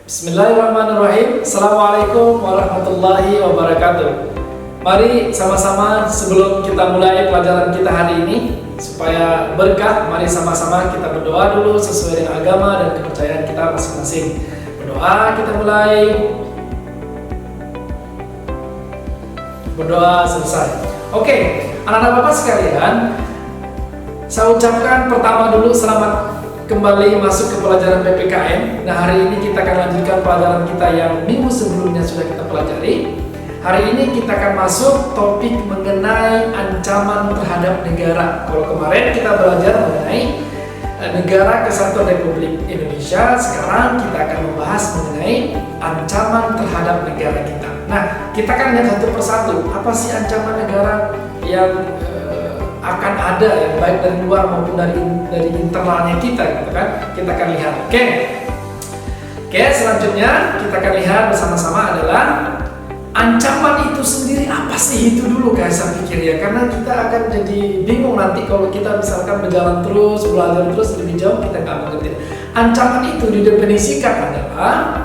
Bismillahirrahmanirrahim. Assalamualaikum warahmatullahi wabarakatuh. Mari sama-sama sebelum kita mulai pelajaran kita hari ini, supaya berkah, mari sama-sama kita berdoa dulu sesuai dengan agama dan kepercayaan kita masing-masing. Berdoa, kita mulai. Berdoa selesai. Oke, anak-anak Bapak sekalian, saya ucapkan pertama dulu selamat kembali masuk ke pelajaran PPKN. Nah, hari ini kita akan lanjutkan pelajaran kita yang minggu sebelumnya sudah kita pelajari. Hari ini kita akan masuk topik mengenai ancaman terhadap negara. Kalau kemarin kita belajar mengenai Negara Kesatuan Republik Indonesia, sekarang kita akan membahas mengenai ancaman terhadap negara kita. Nah, kita akan lihat satu persatu, apa sih ancaman negara yang akan ada, ya, baik dari luar maupun dari internalnya kita, gitu kan? Kita akan lihat. Oke, selanjutnya kita akan lihat bersama-sama adalah ancaman itu sendiri apa sih itu dulu, guys, saya pikir ya, karena kita akan jadi bingung nanti kalau kita misalkan berjalan terus, belajar terus lebih jauh kita nggak mengerti. Ancaman itu didefinisikan adalah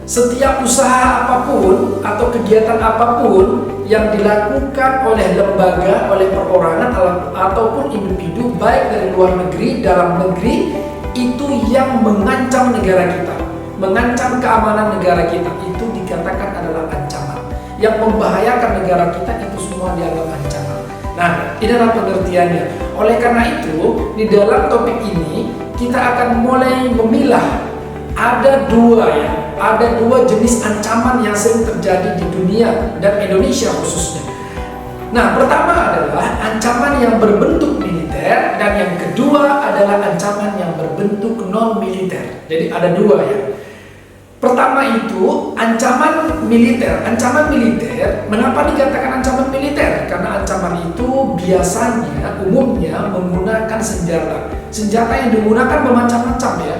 setiap usaha apapun atau kegiatan apapun yang dilakukan oleh lembaga, oleh perorangan ataupun individu baik dari luar negeri, dalam negeri, itu yang mengancam negara kita, mengancam keamanan negara kita, itu dikatakan adalah ancaman. Yang membahayakan negara kita itu semua dianggap ancaman. Nah, ini adalah pengertiannya. Oleh karena itu, di dalam topik ini kita akan mulai memilah ada dua jenis ancaman yang sering terjadi di dunia dan Indonesia khususnya. Nah, pertama adalah ancaman yang berbentuk militer dan yang kedua adalah ancaman yang berbentuk non militer. Jadi ada dua, ya. Pertama itu ancaman militer. Ancaman militer, mengapa dikatakan ancaman militer? Karena ancaman itu biasanya umumnya menggunakan senjata. Senjata yang digunakan bermacam-macam, ya.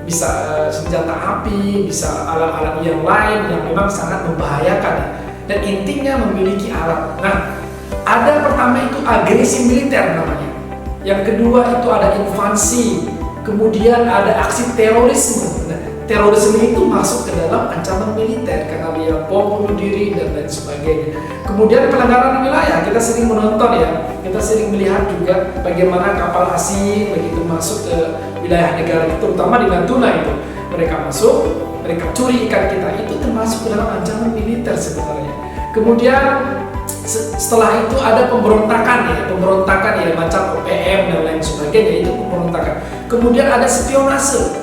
Bisa senjata api, bisa alat-alat yang lain yang memang sangat membahayakan, ya. Dan intinya memiliki alat. Nah, ada pertama itu agresi militer namanya. Yang kedua itu ada invasi. Kemudian ada aksi terorisme. Nah, terorisme itu masuk ke dalam ancaman militer karena dia bom bunuh diri dan lain sebagainya. Kemudian pelanggaran wilayah, kita sering menonton, ya. Kita sering melihat juga bagaimana kapal asing begitu masuk ke wilayah negara kita, terutama di Natuna itu. Mereka masuk, mereka curi ikan kita, itu termasuk ke dalam ancaman militer sebenarnya. Kemudian setelah itu ada pemberontakan, ya, macam OPM dan lain sebagainya, itu pemberontakan. Kemudian ada spionase,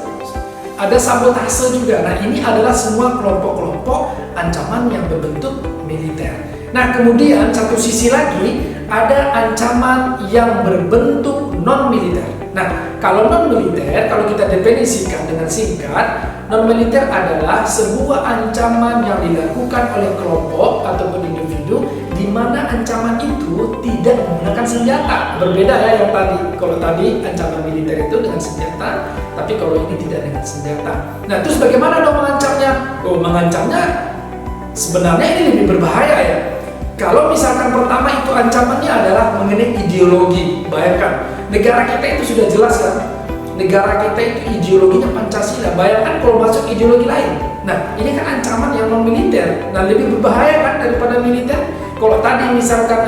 ada sabotase juga. Nah, ini adalah semua kelompok-kelompok ancaman yang berbentuk militer. Nah, kemudian satu sisi lagi ada ancaman yang berbentuk non militer. Nah, kalau non militer, kalau kita definisikan dengan singkat, non militer adalah sebuah ancaman yang dilakukan oleh kelompok ataupun individu di mana ancaman itu tidak menggunakan senjata. Berbeda, ya, yang tadi. Kalau tadi ancaman militer itu dengan senjata, tapi kalau ini tidak dengan senjata. Nah, terus bagaimana dong mengancamnya? Mengancamnya sebenarnya ini lebih berbahaya, ya. Kalau misalkan pertama itu ancamannya adalah mengenai ideologi. Bayangkan, negara kita itu sudah jelas, kan? Negara kita itu ideologinya Pancasila. Bayangkan kalau masuk ideologi lain. Nah, ini kan ancaman yang non militer. Nah, lebih berbahaya kan daripada militer. Kalau tadi misalkan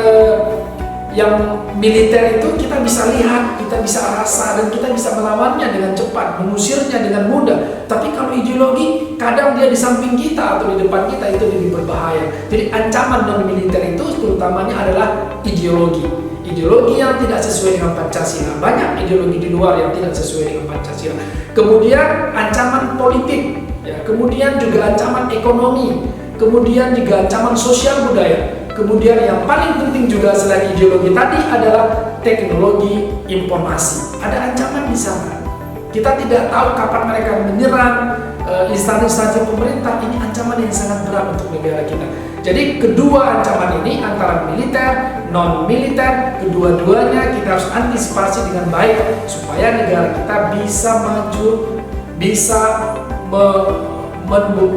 yang militer itu kita bisa lihat, kita bisa rasa, dan kita bisa melawannya dengan cepat, mengusirnya dengan mudah. Tapi kalau ideologi, kadang dia di samping kita atau di depan kita, itu lebih berbahaya. Jadi ancaman non militer itu terutamanya adalah ideologi. Ideologi yang tidak sesuai dengan Pancasila. Banyak ideologi di luar yang tidak sesuai dengan Pancasila. Kemudian ancaman politik, ya. Kemudian juga ancaman ekonomi. Kemudian juga ancaman sosial budaya. Kemudian yang paling penting juga selain ideologi tadi adalah teknologi informasi. Ada ancaman di sana. Kita tidak tahu kapan mereka menyerang instansi pemerintah. Ini ancaman yang sangat berat untuk negara kita. Jadi kedua ancaman ini antara militer, non militer, kedua-duanya kita harus antisipasi dengan baik supaya negara kita bisa maju, bisa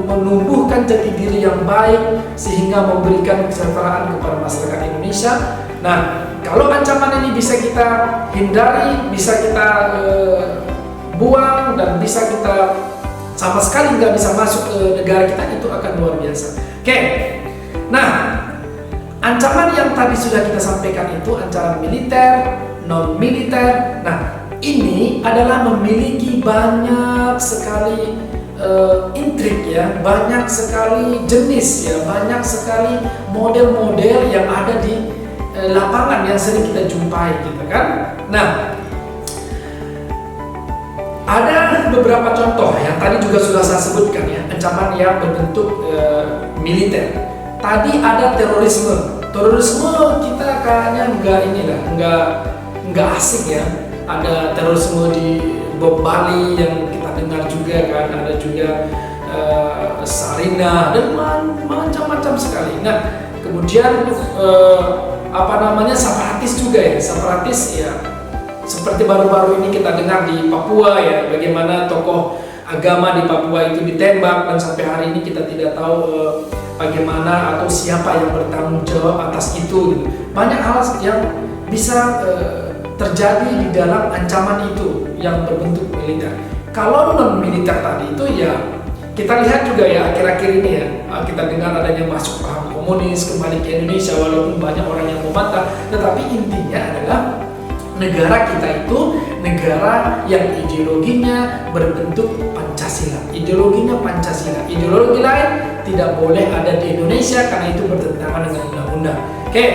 menumbuhkan jati diri yang baik sehingga memberikan kesejahteraan kepada masyarakat Indonesia. Nah, kalau ancaman ini bisa kita hindari, bisa kita buang, dan bisa kita sama sekali nggak bisa masuk ke negara kita, itu akan luar biasa. Oke, nah ancaman yang tadi sudah kita sampaikan itu ancaman militer, non militer. Nah ini adalah memiliki banyak sekali intrik ya, banyak sekali jenis ya, banyak sekali model-model yang ada di lapangan yang sering kita jumpai gitu kan. Nah ada beberapa contoh yang tadi juga sudah saya sebutkan ya, ancaman yang berbentuk militer. Tadi ada terorisme. Terorisme kita kayaknya nggak asing ya. Ada terorisme di Bali yang kita dengar juga kan, ada juga Sarina dan macam-macam sekali. Nah kemudian separatis juga ya, separatis ya. Seperti baru-baru ini kita dengar di Papua ya, bagaimana tokoh agama di Papua itu ditembak dan sampai hari ini kita tidak tahu bagaimana atau siapa yang bertanggung jawab atas itu gitu. Banyak hal yang bisa terjadi di dalam ancaman itu yang berbentuk militer. Kalau non militer tadi itu ya kita lihat juga ya akhir-akhir ini ya, kita dengar adanya masuk paham komunis kembali ke Indonesia walaupun banyak orang yang membantah, tetapi intinya adalah negara kita itu negara yang ideologinya berbentuk Pancasila. Ideologinya Pancasila. Ideologi lain tidak boleh ada di Indonesia karena itu bertentangan dengan undang-undang. Oke.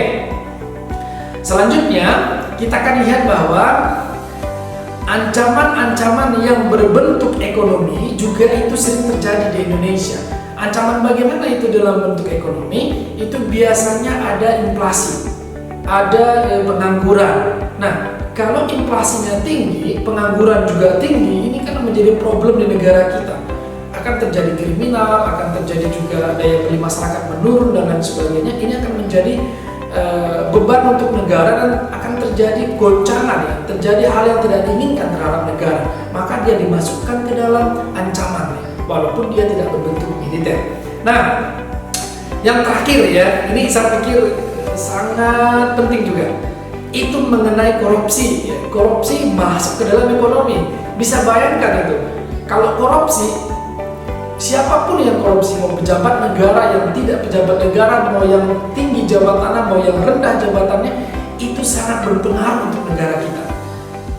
Selanjutnya kita akan lihat bahwa ancaman-ancaman yang berbentuk ekonomi juga itu sering terjadi di Indonesia. Ancaman bagaimana itu dalam bentuk ekonomi? Itu biasanya ada inflasi, ada pengangguran. Nah, kalau inflasinya tinggi, pengangguran juga tinggi, ini kan menjadi problem di negara kita. Akan terjadi kriminal, akan terjadi juga daya beli masyarakat menurun dan lain sebagainya. Ini akan menjadi beban untuk negara dan akan terjadi goncangan ya, terjadi hal yang tidak diinginkan terhadap negara. Maka dia dimasukkan ke dalam ancaman, walaupun dia tidak berbentuk militer. Nah, yang terakhir ya, ini saya pikir sangat penting juga. Itu mengenai korupsi ya. Korupsi masuk ke dalam ekonomi. Bisa bayangkan itu, kalau korupsi, siapapun yang korupsi, mau pejabat negara, yang tidak pejabat negara, mau yang tinggi jabatannya, mau yang rendah jabatannya, itu sangat berpengaruh untuk negara kita.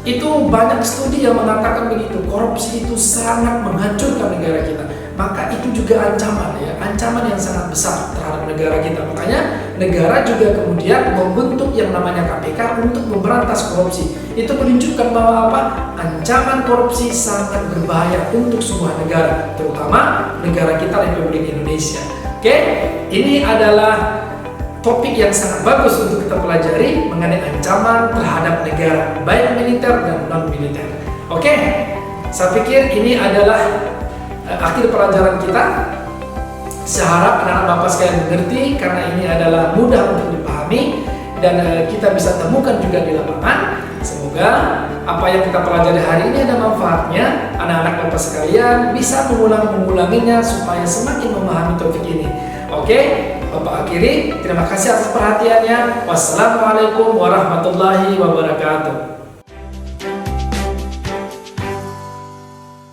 Itu banyak studi yang mengatakan begitu, korupsi itu sangat menghancurkan negara kita. Maka itu juga ancaman ya, ancaman yang sangat besar terhadap negara kita. Makanya negara juga kemudian membentuk yang namanya KPK untuk memberantas korupsi. Itu menunjukkan bahwa apa? Ancaman korupsi sangat berbahaya untuk sebuah negara, terutama negara kita Republik Indonesia. Oke, ini adalah topik yang sangat bagus untuk kita pelajari mengenai ancaman terhadap negara, baik militer dan non militer. Oke, saya pikir ini adalah akhir pelajaran kita. Saya harap anak-anak Bapak sekalian mengerti karena ini adalah mudah untuk dipahami dan kita bisa temukan juga di lapangan. Semoga apa yang kita pelajari hari ini ada manfaatnya. Anak-anak Bapak sekalian bisa mengulanginya supaya semakin memahami topik ini. Oke, Bapak akhiri. Terima kasih atas perhatiannya. Wassalamualaikum warahmatullahi wabarakatuh.